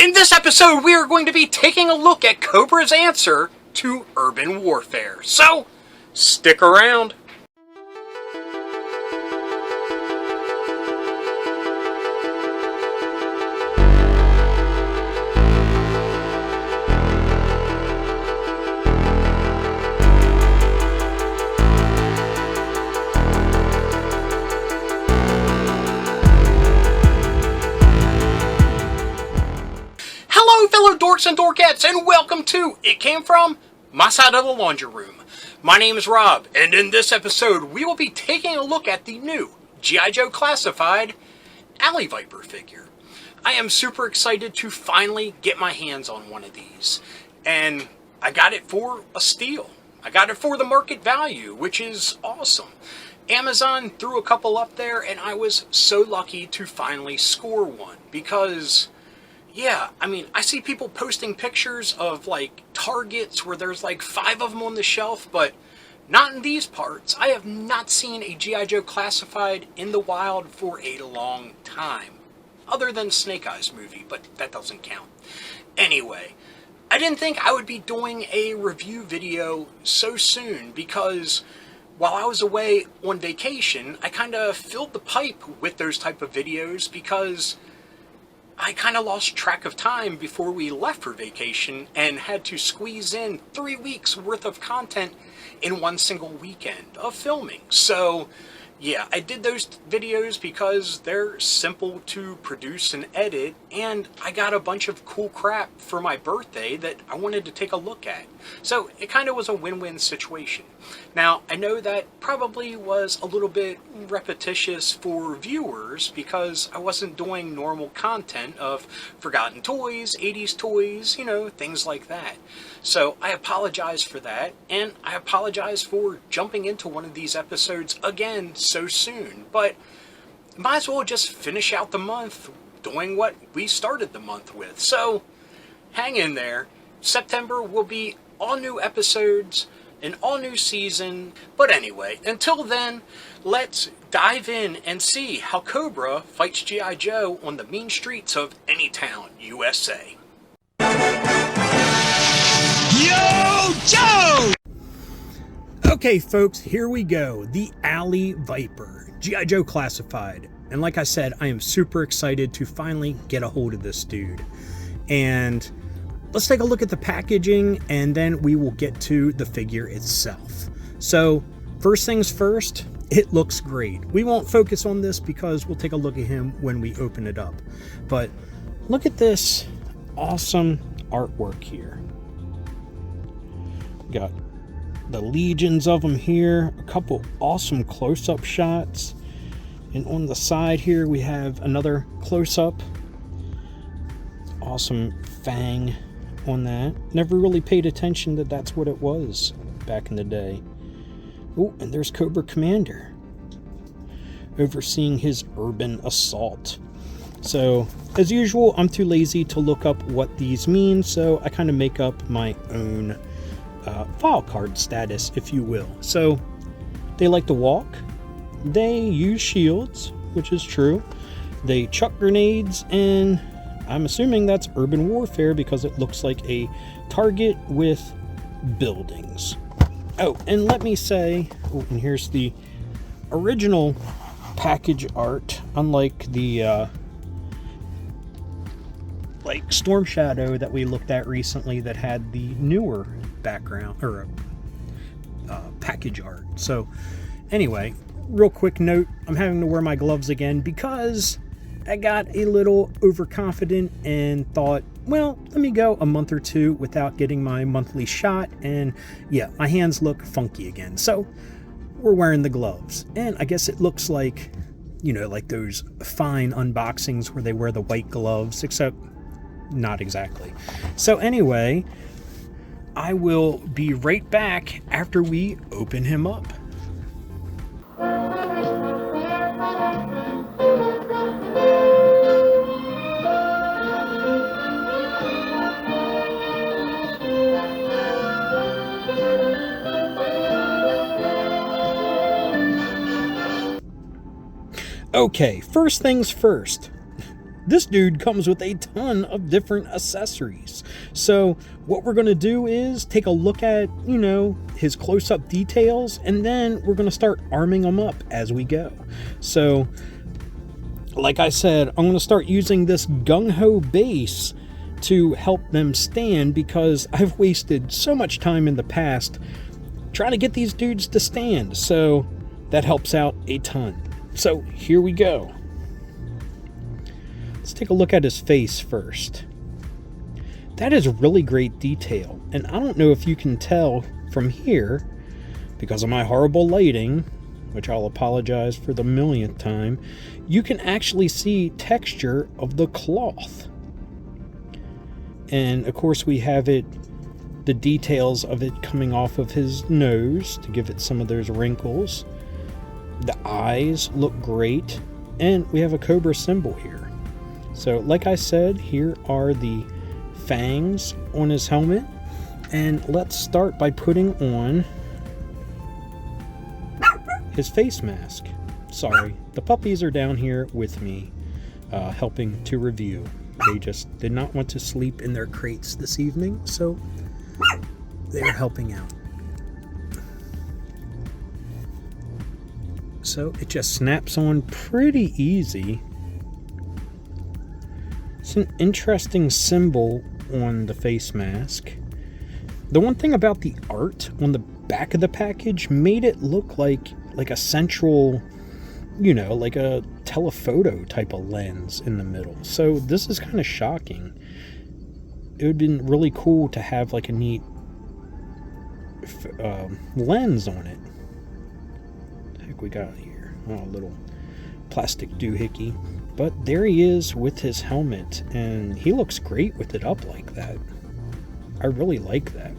In this episode, we are going to be taking a look at Cobra's answer to urban warfare. So, stick around. Hello, fellow dorks and dorkettes, and welcome to It Came From My Side of the Laundry Room. My name is Rob, and in this episode, we will be taking a look at the new G.I. Joe Classified Alley Viper figure. I am super excited to finally get my hands on one of these, and I got it for a steal. I got it for the market value, which is awesome. Amazon threw a couple up there, and I was so lucky to finally score one, because yeah, I mean, I see people posting pictures of, like, Targets where there's, like, 5 of them on the shelf, but not in these parts. I have not seen a G.I. Joe Classified in the wild for a long time. Other than Snake Eyes movie, but that doesn't count. Anyway, I didn't think I would be doing a review video so soon because while I was away on vacation, I kind of filled the pipe with those type of videos because I kind of lost track of time before we left for vacation and had to squeeze in 3 weeks worth of content in one single weekend of filming. So yeah, I did those videos because they're simple to produce and edit, and I got a bunch of cool crap for my birthday that I wanted to take a look at. So it kind of was a win-win situation. Now, I know that probably was a little bit repetitious for viewers because I wasn't doing normal content of forgotten toys, 80s toys, you know, things like that. So I apologize for that, and I apologize for jumping into one of these episodes again so soon, but might as well just finish out the month doing what we started the month with. So hang in there. September will be all new episodes, an all new season. But anyway, until then, let's dive in and see how Cobra fights G.I. Joe on the mean streets of Anytown, USA. Yo, Joe! Okay, folks, here we go. The Alley Viper, G.I. Joe Classified. And like I said, I am super excited to finally get a hold of this dude. And let's take a look at the packaging, and then we will get to the figure itself. So, first things first, it looks great. We won't focus on this because we'll take a look at him when we open it up. But look at this awesome artwork here. Got the legions of them here, a couple awesome close-up shots, and on the side here we have another close-up. Awesome fang on that. Never really paid attention that that's what it was back in the day. Oh, and there's Cobra Commander overseeing his urban assault. So, as usual, I'm too lazy to look up what these mean, so I kind of make up my own file card status, if you will. So, they like to walk, they use shields, which is true, they chuck grenades, and I'm assuming that's urban warfare because it looks like a target with buildings. Oh, and let me say, oh, and here's the original package art, unlike the like Storm Shadow that we looked at recently that had the newer background or package art. So anyway, real quick note, I'm having to wear my gloves again because I got a little overconfident and thought, well, let me go a month or two without getting my monthly shot, and yeah, my hands look funky again. So we're wearing the gloves, and I guess it looks like, you know, like those fine unboxings where they wear the white gloves, except not exactly. So anyway, I will be right back after we open him up. Okay, first things first. this dude comes with a ton of different accessories. So what we're going to do is take a look at, his close-up details, and then we're going to start arming them up as we go. So, like I said, I'm going to start using this gung-ho base to help them stand, because I've wasted so much time in the past trying to get these dudes to stand. So that helps out a ton. So here we go. Let's take a look at his face first. That is really great detail, and I don't know if you can tell from here, because of my horrible lighting, which I'll apologize for the millionth time, you can actually see texture of the cloth. And of course we have the details of it coming off of his nose to give it some of those wrinkles. The eyes look great, and we have a Cobra symbol here. So like I said, here are the fangs on his helmet, and let's start by putting on his face mask. Sorry, the puppies are down here with me, helping to review. They just did not want to sleep in their crates this evening, so they're helping out. So it just snaps on pretty easy. It's an interesting symbol on the face mask. The one thing about the art on the back of the package made it look like a central, like a telephoto type of lens in the middle. So this is kind of shocking. It would have been really cool to have like a neat lens on it. What the heck we got here? Oh, a little plastic doohickey. But there he is with his helmet, and he looks great with it up like that. I really like that.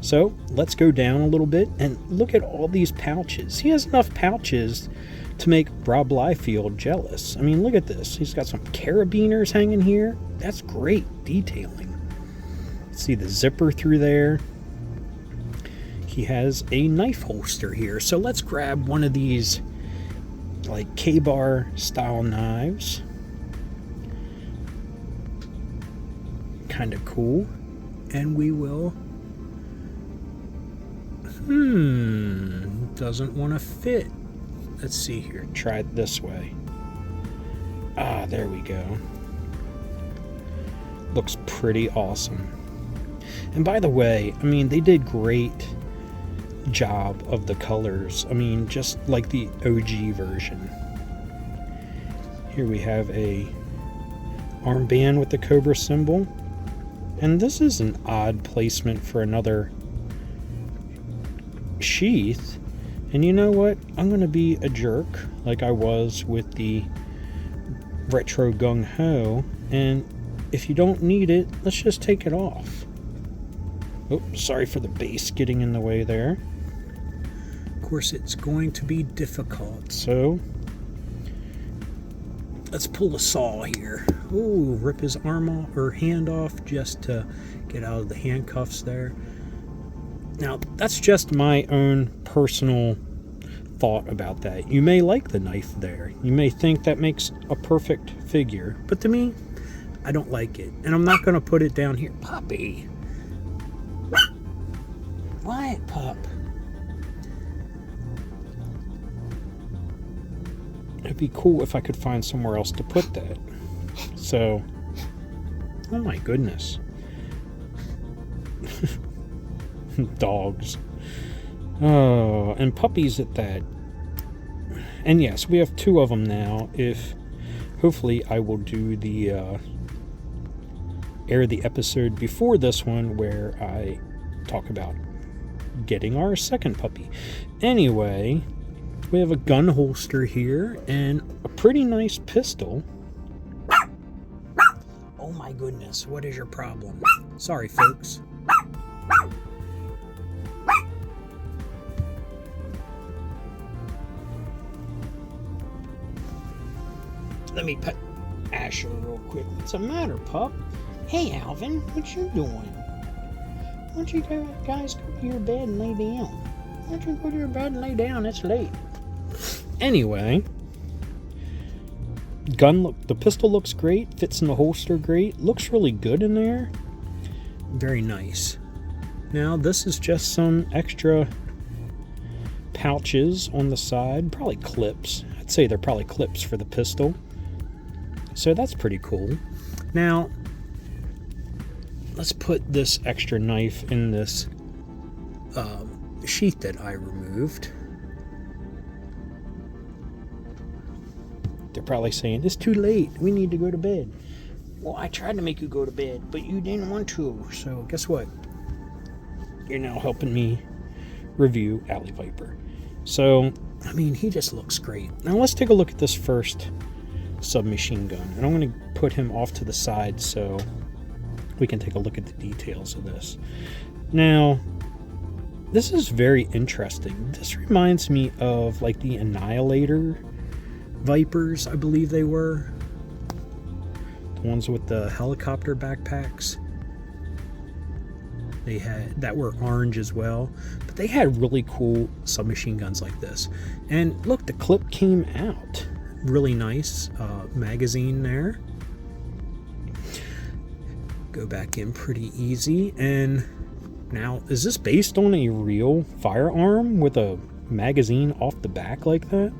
So let's go down a little bit and look at all these pouches. He has enough pouches to make Rob Liefeld jealous. I mean, look at this. He's got some carabiners hanging here. That's great detailing. See the zipper through there. He has a knife holster here. So let's grab one of these like K-bar style knives. Kind of cool. And we will... doesn't want to fit. Let's see here. Try it this way. Ah, there we go. Looks pretty awesome. And by the way, I mean, they did great job of the colors. I mean, just like the OG version. Here we have a armband with the Cobra symbol. And this is an odd placement for another sheath. And you know what? I'm going to be a jerk like I was with the Retro Gung Ho. And if you don't need it, let's just take it off. Oh, sorry for the base getting in the way there. Of course, it's going to be difficult. So let's pull a saw here. Ooh, rip his arm off or hand off just to get out of the handcuffs there. Now, that's just my own personal thought about that. You may like the knife there. You may think that makes a perfect figure. But to me, I don't like it. And I'm not going to put it down here. Puppy! What, pup? It'd be cool if I could find somewhere else to put that. So, oh my goodness. Dogs. Oh, and puppies at that. And yes, we have 2 of them now. Hopefully I will do the air the episode before this one where I talk about getting our second puppy. Anyway, we have a gun holster here and a pretty nice pistol. Oh my goodness, what is your problem? Sorry, folks. Let me pet Asher real quick. What's the matter, pup? Hey, Alvin, what you doing? Why don't you guys go to your bed and lay down? Why don't you go to your bed and lay down? It's late. Anyway, the pistol looks great, fits in the holster great, looks really good in there. Very nice. Now this is just some extra pouches on the side, probably clips. I'd say they're probably clips for the pistol. So that's pretty cool. Now, let's put this extra knife in this sheath that I removed. They're probably saying, it's too late, we need to go to bed. Well, I tried to make you go to bed, but you didn't want to. So guess what? You're now helping me review Alley Viper. So, I mean, he just looks great. Now let's take a look at this first submachine gun. And I'm going to put him off to the side so we can take a look at the details of this. Now, this is very interesting. This reminds me of like the Annihilator Vipers, I believe they were. The ones with the helicopter backpacks. They had that were orange as well, but they had really cool submachine guns like this. And look, the clip came out. Really nice magazine there. Go back in pretty easy. And now, is this based on a real firearm with a magazine off the back like that?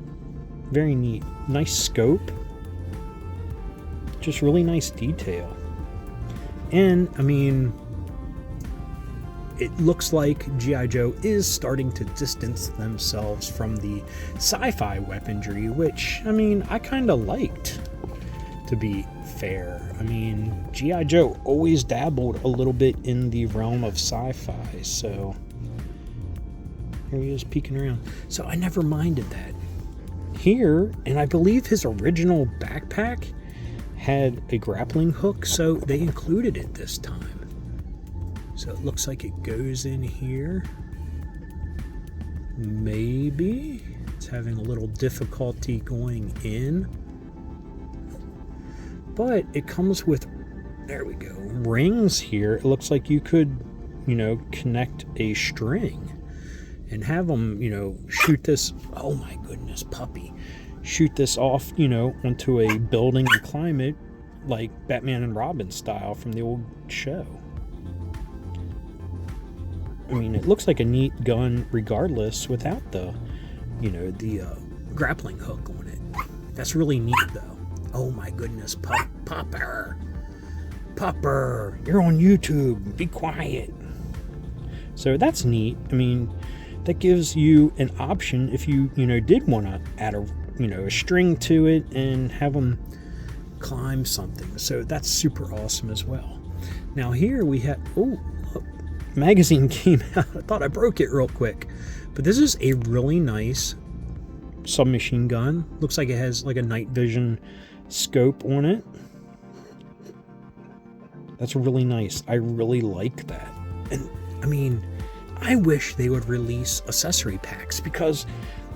Very neat. Nice scope. Just really nice detail. And, I mean, it looks like G.I. Joe is starting to distance themselves from the sci-fi weaponry, which, I mean, I kind of liked, to be fair. I mean, G.I. Joe always dabbled a little bit in the realm of sci-fi, so here he is peeking around. So I never minded that. Here, and I believe his original backpack had a grappling hook, so they included it this time. So it looks like it goes in here. Maybe it's having a little difficulty going in. But it comes with, there we go, rings here. It looks like you could, you know, connect a string and have them, you know, shoot this, oh my goodness, puppy. Shoot this off, you know, onto a building and climb it like Batman and Robin style from the old show. I mean, it looks like a neat gun regardless without the, you know, the grappling hook on it. That's really neat though. Oh my goodness, Popper, you're on YouTube, be quiet. So that's neat. I mean, that gives you an option if you, you know, did want to add a, you know, a string to it and have them climb something. So that's super awesome as well. Now here we have, oh, look, magazine came out. I thought I broke it real quick, but this is a really nice submachine gun. Looks like it has like a night vision scope on it. That's really nice. I really like that. And I mean, I wish they would release accessory packs, because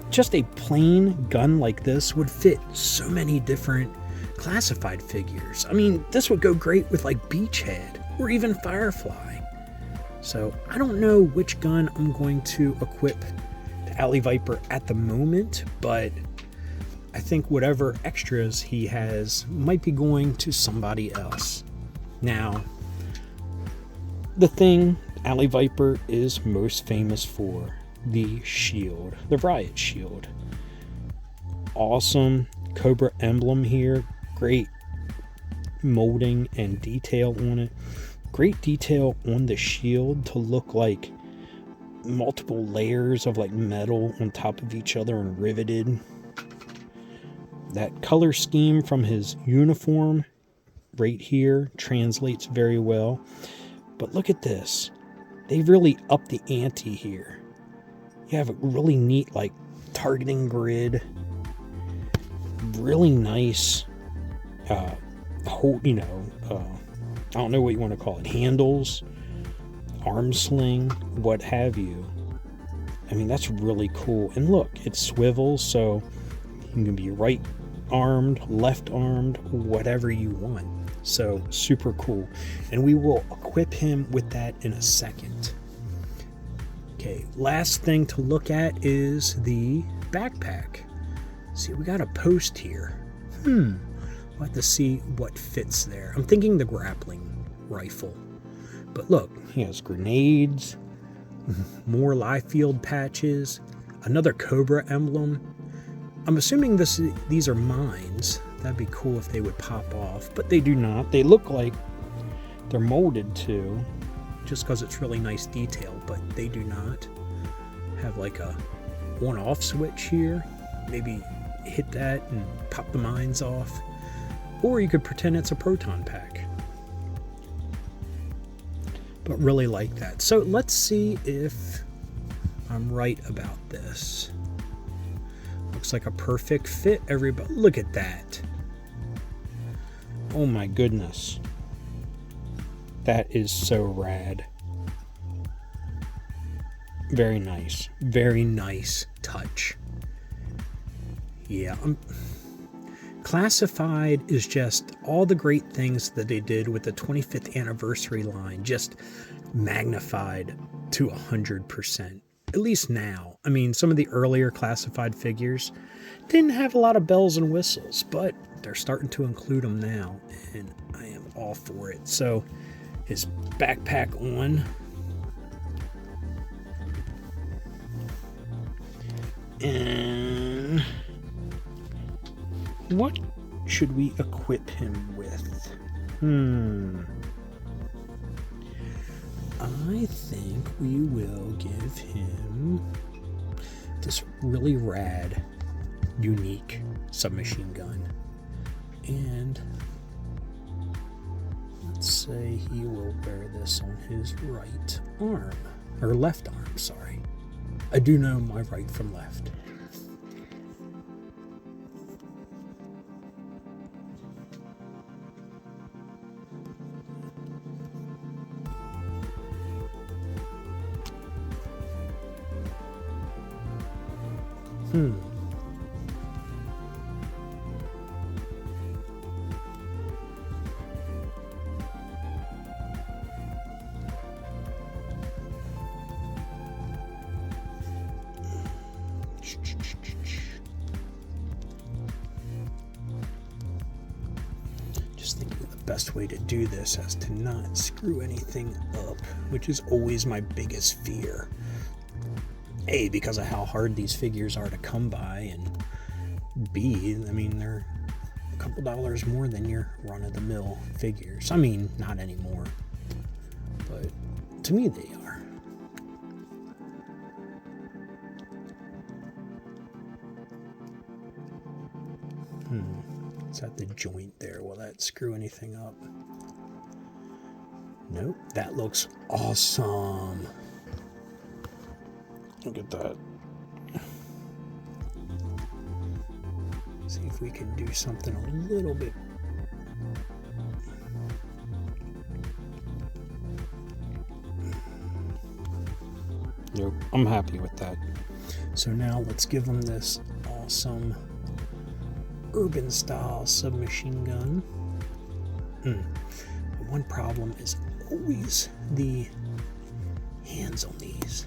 just a plain gun like this would fit so many different classified figures. I mean, this would go great with like Beachhead or even Firefly. So I don't know which gun I'm going to equip to Alley Viper at the moment, but I think whatever extras he has might be going to somebody else. Now, the thing Alley Viper is most famous for, the shield, the riot shield. Awesome Cobra emblem here. Great molding and detail on it. Great detail on the shield to look like multiple layers of like metal on top of each other and riveted. That color scheme from his uniform right here translates very well. But look at this. They really upped the ante here. You have a really neat like targeting grid. Really nice whole, you know, I don't know what you want to call it, handles, arm sling, what have you. I mean, that's really cool. And look, it swivels, so you can be right armed, left armed, whatever you want. So super cool. And we will equip him with that in a second. Okay, last thing to look at is the backpack. See, we got a post here. We'll have to see what fits there. I'm thinking the grappling rifle. But look, he has grenades, more live field patches, another Cobra emblem. I'm assuming these are mines. That'd be cool if they would pop off, but they do not. They look like they're molded to, just because it's really nice detail, but they do not have like a on-off switch here. Maybe hit that and pop the mines off. Or you could pretend it's a proton pack. But really like that. So let's see if I'm right about this. Looks like a perfect fit, everybody. Look at that. Oh my goodness. That is so rad. Very nice. Very nice touch. Yeah. Classified is just all the great things that they did with the 25th anniversary line, just magnified to 100%. At least now. I mean, some of the earlier classified figures didn't have a lot of bells and whistles, but they're starting to include them now, and I am all for it. So, his backpack on. And what should we equip him with? I think we will give him this really rad, unique submachine gun. And let's say he will wear this on his right arm, or left arm, sorry. I do know my right from left. Just thinking of the best way to do this as to not screw anything up, which is always my biggest fear. A, because of how hard these figures are to come by, and B, I mean, they're a couple dollars more than your run-of-the-mill figures. I mean, not anymore, but to me they are. It's at the joint there. Will that screw anything up? Nope. That looks awesome. Look at that. See if we can do something a little bit. Nope. I'm happy with that. So now let's give them this awesome urban style submachine gun. One problem is always the hands on these.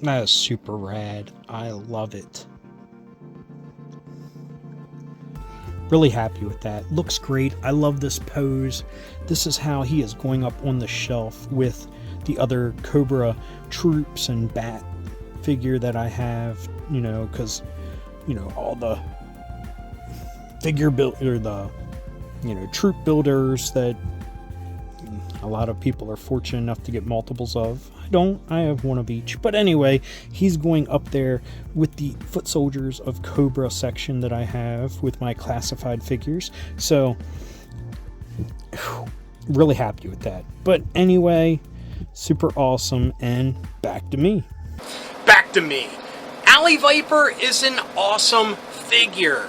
That is super rad. I love it. Really happy with that. Looks great. I love this pose. This is how he is going up on the shelf with the other Cobra troops and bat figure that I have, you know, because, you know, all the figure build, or the, you know, troop builders that a lot of people are fortunate enough to get multiples of. I don't. I have one of each. But anyway, he's going up there with the foot soldiers of Cobra section that I have with my classified figures. So, really happy with that. But anyway, super awesome, and back to me. Back to me. Alley Viper is an awesome figure.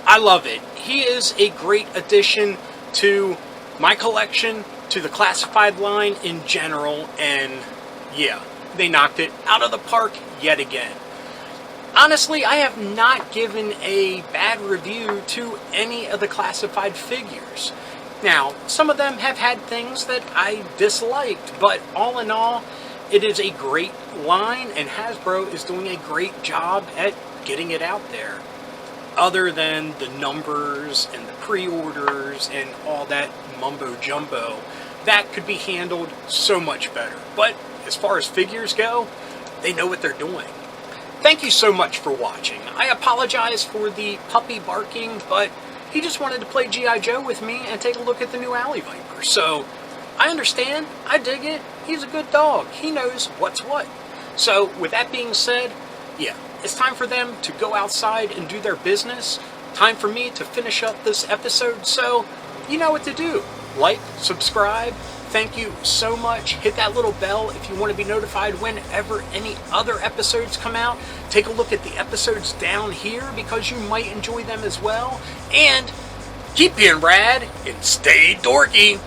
I love it. He is a great addition to my collection, to the classified line in general, and yeah, they knocked it out of the park yet again. Honestly, I have not given a bad review to any of the classified figures. Now, some of them have had things that I disliked, but all in all, it is a great line, and Hasbro is doing a great job at getting it out there. Other than the numbers and the pre-orders and all that mumbo-jumbo, that could be handled so much better. But as far as figures go, they know what they're doing. Thank you so much for watching. I apologize for the puppy barking, but he just wanted to play G.I. Joe with me and take a look at the new Alley Viper. So, I understand. I dig it. He's a good dog. He knows what's what. So, with that being said, yeah, it's time for them to go outside and do their business. Time for me to finish up this episode. So, you know what to do. Like, subscribe. Thank you so much. Hit that little bell if you want to be notified whenever any other episodes come out. Take a look at the episodes down here because you might enjoy them as well. And keep being rad and stay dorky.